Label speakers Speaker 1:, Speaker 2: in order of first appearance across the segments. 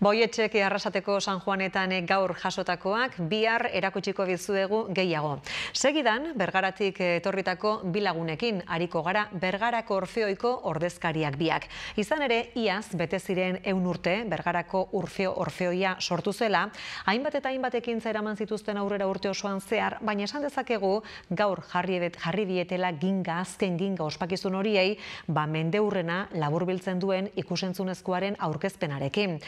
Speaker 1: Boietxek Arrasateko San Juanetan gaur jasotakoak bihar erakutsiko dizuegu gehiago. Segidan, Bergaratik etorritako bilagunekin ariko gara Bergarako Orfeoiko ordezkariak biak. Izan ere, iaz bete ziren 100 urte Bergarako Orfeoia sortu zela, hainbat eta hainbat ekintza eraman zituzten aurrera urte osoan zehar, baina esan dezakegu gaur jarri dietela azken ginga ospakizun horiei, mendeurrena laburbiltzen duen ikusentzunezkoaren aurkezpenarekin.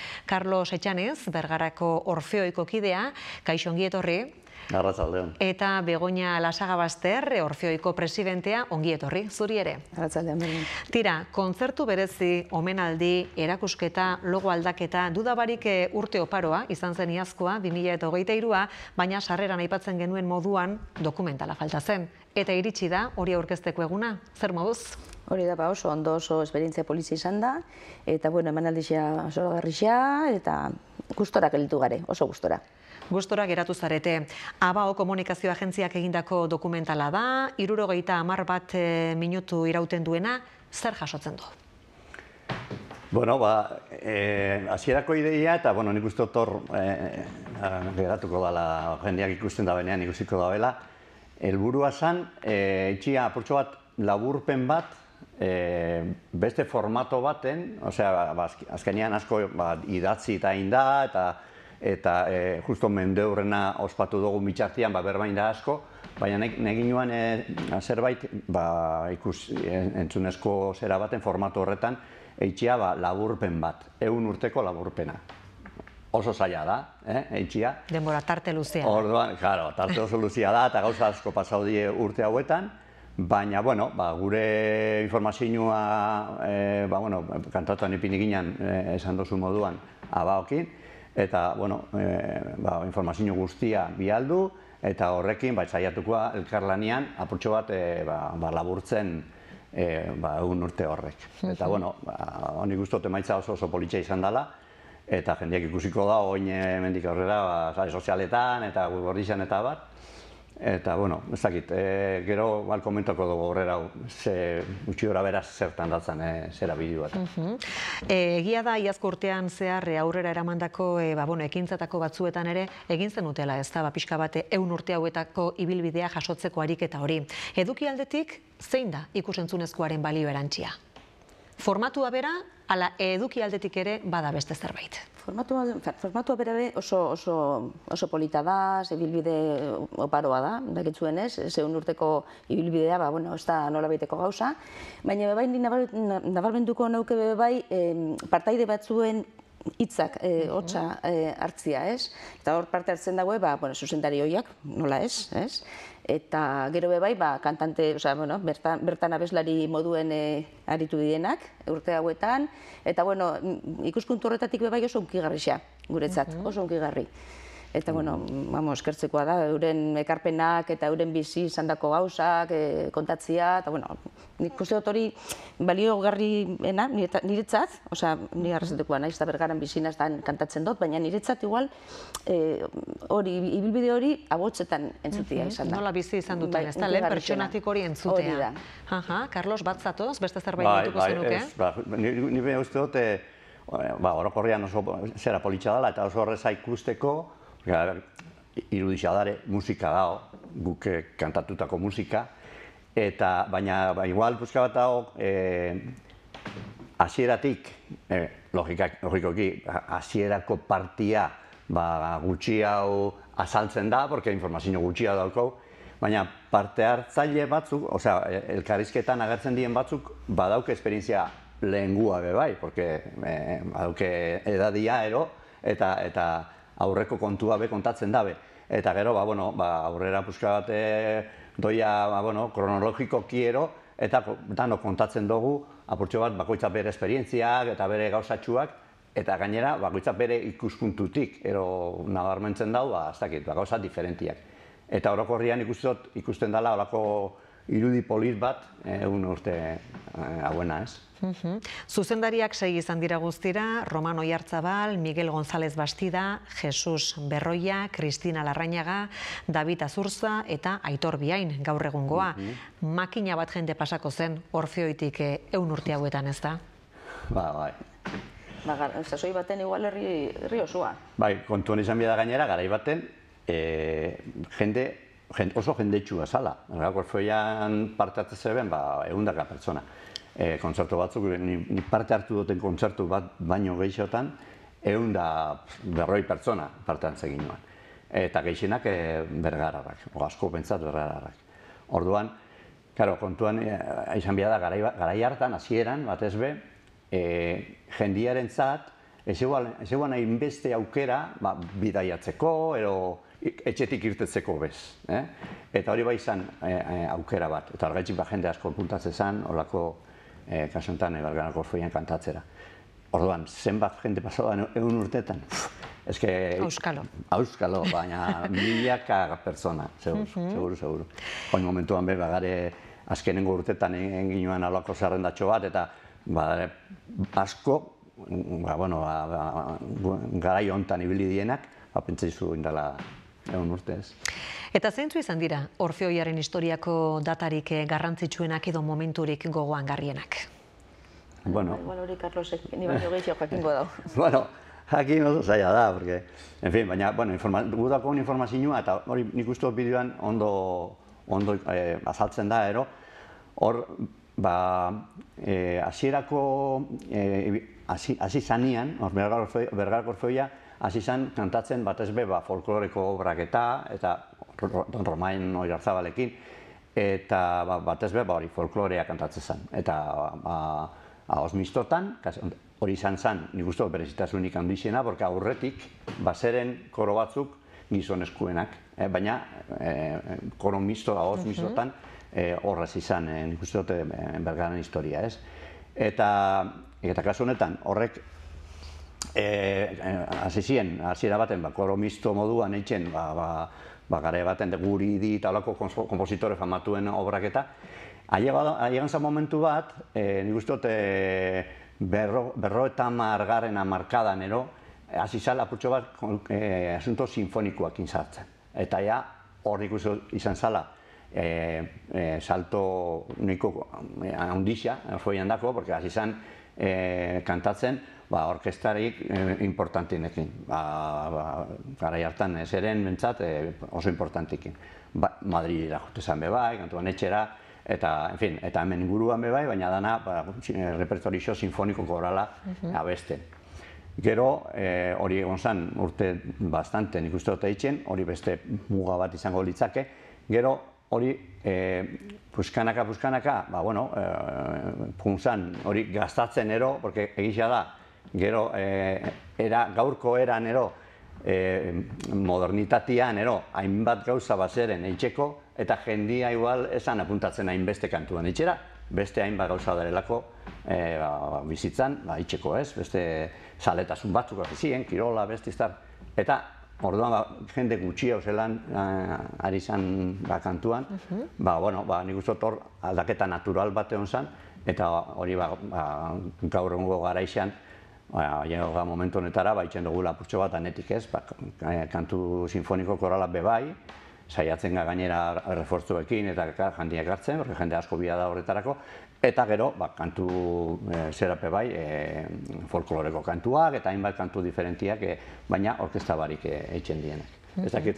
Speaker 1: Carlos Etxanez, Bergarako Orfeoiko kidea, kaixo ongi etorri.
Speaker 2: Arratsaldeon.
Speaker 1: Eta Begoña Lasagabaster, Orfeoiko presidentea, ongi etorri, zuri ere.
Speaker 3: Arratsaldeon.
Speaker 1: Tira, kontzertu berezi, omenaldi, erakusketa, logo aldaketa, dudabarik urte oparoa, izan zen iazkoa, 2023a, baina sarreran aipatzen genuen moduan dokumentala falta zen. Eta iritsi da, hori aurkezteko eguna, zer moduz?
Speaker 3: Hori da, oso ondo, oso esperientzia polizia izan da, eta emanaldixea zoragarrixea, eta gustora gelditu gare, oso gustora.
Speaker 1: Gustora geratu zarete. ABAO komunikazio agentziak egindako dokumentala da, 70 minutu irauten duena, zer jasotzen du?
Speaker 2: Bueno, hasierako ideia, eta nik uste otor geratuko dela, jendeak ikusten da benean, ikusiko da bela, helburua zen, etxia apurtxo bat laburpen bat, beste formato baten, azkenean asko idatzi eta inda, eta justo mendeurrena ospatu dugu mitxartian, berbain da asko, baina negin nuen zerbait entzunezko zera baten formato horretan, eitxia laburpen bat, 100 urteko laburpena. Oso zaila da, eitxia.
Speaker 1: Denbora, tarte luzea.
Speaker 2: Orduan, claro, tarte oso luzea da, eta gauza asko pasau die urte hauetan, baina, gure informazioa, kantatuan ipini ginen esan dozu moduan ABAOkin, eta, informazio guztia bialdu, eta horrekin, saiatukoa elkarlanian, apurtxo bat laburtzen 100 urte horrek. Eta, honi guztot emaitza oso politxa izan dela, eta jendeak ikusiko da, oin mendik aurrera, sozialetan, eta gordizan eta bat. Eta, ez dakit, gero komentako dugu horrela, utxi gora beraz zertan datzen zera bideo bat.
Speaker 1: Egia da, iazko urtean zehar aurrera eramandako ekintzatako batzuetan ere, egin zen utela ez da, pixka bate 100 urte hauetako ibilbidea jasotzeko ariketa hori. Eduki aldetik, zein da ikusentzunezkoaren balio erantsia? Formatua bera, ala eduki aldetik ere bada beste zerbait?
Speaker 3: Formatua bera oso polita da, ibilbide oparoa da, dakitzuen ez, 100 urteko ibilbidea, ez da nolabaiteko gauza, baina bai nabarmenduko nauke bai partaide batzuen hitzak hotza hartzia, ez? Eta hor parte hartzen dago, zuzendari hoiak, nola ez, ez? Eta gero bai, kantante, bertan abeslari moduen aritu direnak, urte hauetan, eta ikuspuntu horretatik bai oso unkigarrixa, guretzat, oso unkigarri. Eta, eskertzekoa da, euren ekarpenak eta euren bizi izandako gauzak, kontatzia, eta, nik uste dut hori baliogarriena niretzat, nire arrazatekoa nahiz eta Bergaran bizinaztan kantatzen dut, baina niretzat igual ibilbide hori abotzetan entzutia izan da.
Speaker 1: Nola bizi izan duten, ez da, lehen pertsonatik hori entzutea. Carlos, bat zatoz, beste zerbait dituko zenuke?
Speaker 2: Nire uste dut, orokorrian oso zera politxa dela, eta oso horreza ikusteko, irudixia dare, musika dago, guk kantatutako musika, eta baina igual puzka bat dago, hasieratik, logikoki, hasierako partia gutxi hau azaltzen da, porque informazio gutxia dauko, baina parte hartzaile batzuk, elkarrizketan agertzen dien batzuk, badauke esperientzia lehengua bai, porque badauke edadia ero, eta aurreko kontua kontatzen dabe. Eta gero, aurrera puzka bat doia kronologiko kiero, eta dano kontatzen dugu, apurtxo bat bakoitza bere esperientziak eta bere gauzatxuak, eta gainera bakoitza bere ikuspuntutik, ero nabarmentzen dau, gauza diferentiak. Eta orokorrian ikusten dela horako irudi polit bat, 100 urte hauena ez.
Speaker 1: Zuzendariak 6 izan dira guztira, Roman Oiartzabal, Miguel González Bastida, Jesus Berroia, Cristina Larrañaga, David Azurza eta Aitor Biain gaur egungoa. Makina bat jende pasako zen Orfeoitik 100 urte hauetan ez da?
Speaker 2: Bai.
Speaker 3: sasoi baten igual herri osoa.
Speaker 2: Bai, kontuan izan bida gainera, garai baten, oso jendetsua zala. Orfeoian parte hartzen zeben, 100 pertsona. Kontzertu batzuk, ni parte hartu duten kontzertu bat baino gehixotan, 140 pertsona parte hartzen ginoan. Eta gehixenak bergararrak, asko pentsat bergararrak. Orduan, kontuan izan bida da, garai hartan, hasieran batez be, jendiaren zat, ez eguan hainbeste aukera bidaiatzeko, edo etxetik irtetzeko bez. Eta hori bai izan aukera bat. Eta horregatik jende asko puntatzen zen, horako kasuntan Bergarako Orfeoian kantatzera. Orduan, zenbat jende pasaban 100 urtetan? Auskalo, baina milaka pertsona, seguru. Hoi momentuan be, bagare azkenengo urtetan egin ginoan alako zerrendatxo bat, eta asko, garai hontan ibili dienak, pentsaizu indala 100 urte ez.
Speaker 1: Eta zeintzu izan dira Orfeoiaren historiako datarik garrantzitsuenak edo momenturik gogoan garrienak?
Speaker 3: Igual hori Carlosek, ni baino gehiago jakingo dau.
Speaker 2: Bueno, jakin oso zaila da, porque, en fin, baina, gudako informazioa, eta hori nik uste bideoan ondo azaltzen da, hor, hasierako, hasi zanean, Bergarako Orfeoia, hasi zan kantatzen batez be folkloreko obraketa, eta Don Romain Oiarzabalekin, eta batez be folklorea kantatzen zen. Eta Osmistotan, hori izan zen, nik uste berezitasunik handiziena, porque aurretik bazeren koro batzuk gizonezkuenak, baina koro misto, Osmistotan, horrez izan, nik uste dute Bergaren historia, ez? Eta kasu honetan, horrek hasi ziren, hasiera baten, koro misto moduan eitzen, gara baten guri di eta olako kompositore famatuen obraketa. Aiegan zen momentu bat, nik uste dut 50 markadan hasi zala apurtxo bat asunto sinfonikoak sartzen. Eta hor ikusten izan zala salto uniko handixia, Orfeoian dako, porque hasi zan kantatzen orkestarik importantinekin. Garai hartan zeren bentsat oso importantikin. Madrilera jote zan bebai, kantuan etxera, eta hemen inguruan bebai, baina dana repertorio sinfoniko korala abesten. Gero, hori egon zen urte bastante nik uste dut eitzen, hori beste muga bat izango litzake. Gero, hori puskanaka, punzan hori gaztatzen porque egizia da, gero, gaurko eran modernitatean hainbat gauza bazeren eitzeko, eta jendia igual esan apuntatzen hainbeste kantuan eitzera, beste hainbat gauza darelako bizitzan, eitzeko ez, beste saletasun batzuk afizien, kirola, beste iztar. Eta orduan jende gutxia zelan ari zan kantuan, nik uste hor aldaketa natural bat egon zan, eta hori gaur egungo garaixean, momentu honetara, itxen dugula apurtxo bat anetik ez, kantu sinfoniko korala bebai, saiatzen gainera refortzuekin eta jandiak hartzen, porque jende asko bia da horretarako, eta gero, kantu zerape bai, folkloreko kantuak eta hainbat kantu diferentiak, baina orkesta barik eitzen dienak. Ez dakit,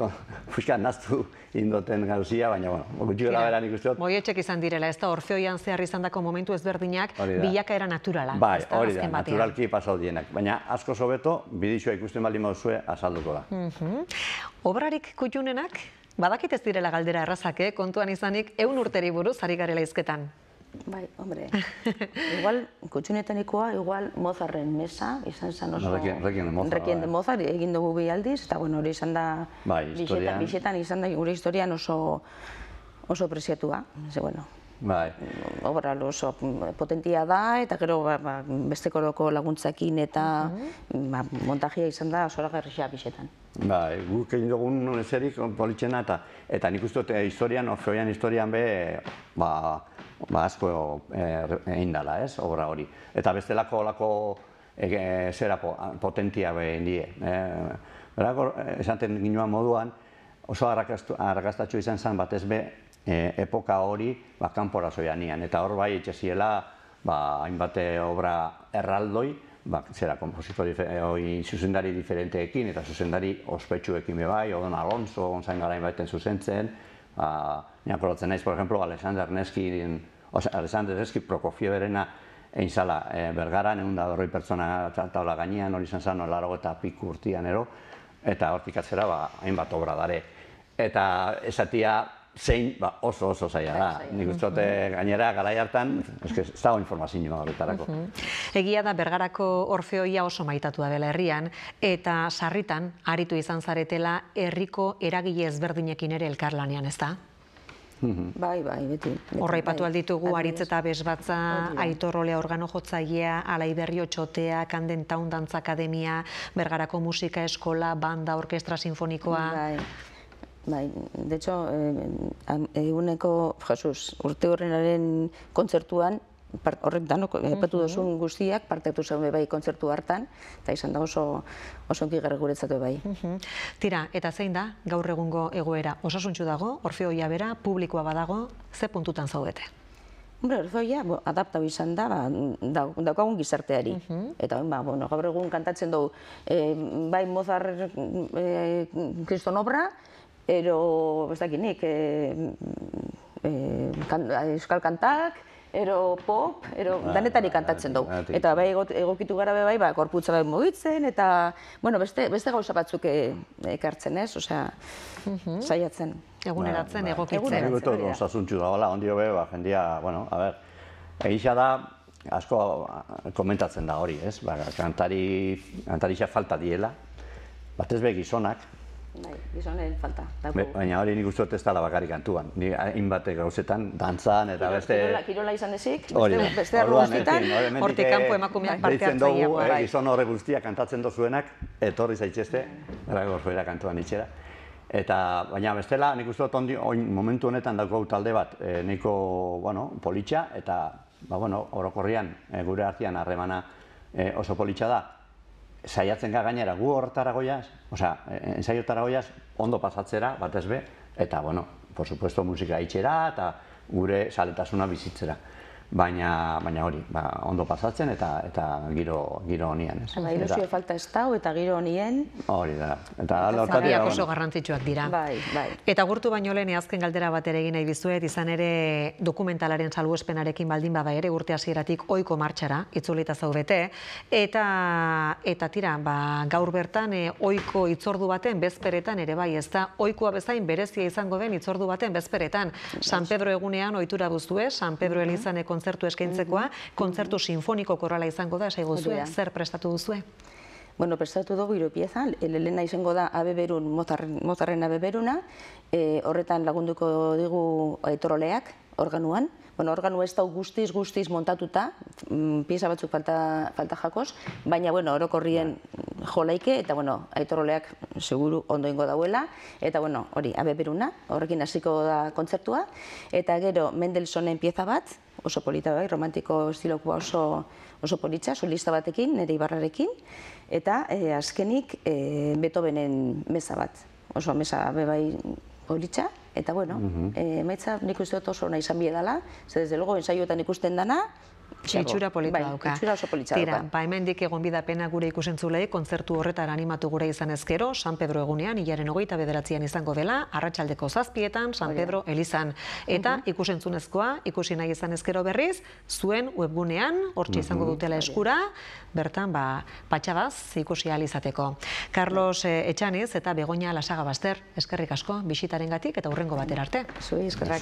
Speaker 2: puskan naztu indoten gauzia, baina, gutxi gara beran ikusteot.
Speaker 1: Boietxek izan direla, ez da Orfeoian zehar izandako momentu ezberdinak, bilakaera naturala.
Speaker 2: Bai, hori da, naturalki pasau dienak. Baina, asko sobeto, bidixoa ikusten baldin baduzue azalduko da.
Speaker 1: Obrarik kutxunenak, badakit ez direla galdera errazak, kontuan izanik, 100 urteri buruz ari garela izketan.
Speaker 3: Bai, hombre, igual, kutxunetanikoa, igual Mozarten mesa, izan zen oso... Requiem de Mozart, egin dugu bi aldiz, eta hori izan da... Bixetan izan da gure historian oso preziatua, ze bueno... Obra oso potentia da, eta gero beste koroko laguntzakin eta montajia izan da oso garrixea Bixetan.
Speaker 2: Guk egin dugun ezerik politxena, eta nik uste dut historian, Orfeoian historian be, asko egin dela, ez, obra hori. Eta bestelako zera potentia behin die. Esaten ginoan moduan, oso arrakastatxo izan zen batez be, epoka hori kanpora zoianian. Eta hor bai etxeziela hainbat obra erraldoi, zera, kompositori, zuzendari diferenteekin eta zuzendari ospetsuekin bai, Odon Alonso, onzain garain baiten zuzentzen, niakorotzen naiz, por ejemplo, Alexander Nevsky Prokofieverena egin zala Bergaran, 140 pertsona taula gainean, hori izan zen, 80 piku urtean ero, eta hortik atzera hainbat obra dare. Eta esatia zein oso zaila da. Nik uste dut gainera garai hartan, ez dago informazioa horretarako.
Speaker 1: Egia da Bergarako Orfeoia oso maitatua dela herrian, eta sarritan aritu izan zaretela herriko eragile ezberdinekin ere elkarlanean, ez da?
Speaker 3: Bai, beti.
Speaker 1: Horraipatu alditugu Aritz eta Besbatza, Aitor Olea organo jotzailea, Alaiberri Otxotea, Kanden Taun Dantza Akademia, Bergarako Musika Eskola, Banda, Orkestra Sinfonikoa.
Speaker 3: Bai, de hecho, eguneko, Jesus, urte horrenaren kontzertuan, horrek danok, epatu duzun guztiak, parte hartu zen bai kontzertu hartan, eta izan da oso onki guretzatu bai.
Speaker 1: Tira, eta zein da, gaur egungo egoera osasuntxu dago, Orfeoia bera, publikoa badago, ze puntutan zaudete?
Speaker 3: Orfeoia adaptau izan da, daukagun gizarteari. Eta gaur egun kantatzen dugu, bai Mozart kriston obra, ero, ez dakinik, euskal kantak, ero pop, ero danetari kantatzen dugu. Eta bai egokitu gara bai, korputza bai mugitzen, eta, beste gauza batzuk ekartzen ez, osea, saiatzen.
Speaker 1: Eguneratzen, egokitzen.
Speaker 2: Nik dut osasuntxu dagoela, ondio be, jendia, a ber, egisa da, asko komentatzen da hori, ez? Kantarixak falta diela, batez be gizonak,
Speaker 3: gizonen falta.
Speaker 2: Baina hori nik uste dut ez dela bakarrik kantuan. Hainbat gauzetan, dantzan eta beste...
Speaker 3: Kirola izan ezik,
Speaker 2: beste
Speaker 3: arlo guztietan.
Speaker 1: Hortik kanpo emakumeak parte hartzaileagoa.
Speaker 2: Gizon horre guztiak kantatzen dozuenak, etorri zaitxeste, Orfeoia kantuan itxera. Baina bestela, nik uste dut momentu honetan dauko talde bat, nahiko politxa, eta orokorrian gure artean harremana oso politxa da. Saiatzen gainera gu horretara goiaz, ensaiotara goiaz, ondo pasatzera, batez be, eta, por supuesto, musika itxera eta gure saletasuna bizitzera. Baina hori, ondo pasatzen eta giro honian.
Speaker 3: Ilusio falta ez dau eta giro honien.
Speaker 2: Hori da.
Speaker 1: Zaleak oso garrantzitsuak dira.
Speaker 3: Bai.
Speaker 1: Eta agurtu baino lehen azken galdera bat ere egin nahi dizuet, izan ere dokumentalaren salbuespenarekin baldin bada ere urte hasieratik ohiko martxara itzulita zaudete. Eta tira, gaur bertan ohiko hitzordu baten bezperetan ere bai, ez da ohikoa bezain berezia izango den hitzordu baten bezperetan. San Pedro egunean ohitura duzue, San Pedro elizaneko kontzertu eskaintzekoa, kontzertu sinfoniko korala izango da, esaigu zuen, zer prestatu duzue?
Speaker 3: Prestatu dugu hiru pieza, lehena izango da Abeberun, Mozarren Abeberuna, horretan lagunduko digu Aitor Oleak, organuan. Organu ez da guztiz montatuta, pieza batzuk falta jakoz, baina orokorrien jolaike, eta Aitor Oleak seguru ondo ingo dauela, eta hori Abeberuna, horrekin hasiko da kontzertua, eta gero Mendelsonen pieza bat, oso polita bai, romantiko estilokoa oso politxa, solista batekin, nire Ibarrarekin, eta azkenik Beethovenen mesa bat, oso mesa bebai politxa, eta maitza nik uste dut oso nahi izan biedala, ze desde luego ensaioetan ikusten dana,
Speaker 1: itxura polita dauka.
Speaker 3: Itxura oso polita dauka.
Speaker 1: Tira, hemendik egon bidapena gure ikusentzulei, kontzertu horretara animatu gure izan ezkero, San Pedro egunean, hilaren 29an izango dela, arratsaldeko 7etan, San Pedro elizan. Eta ikusentzunezkoa, ikusi nahi izan ezkero berriz, zuen webgunean, hortxe izango dutela eskura, bertan, patxabaz ikusi ahal izateko. Carlos Etxaniz eta Begoña Lasagabaster, eskerrik asko, bisitarengatik eta hurrengo batera arte.
Speaker 3: Zuei eskerrak.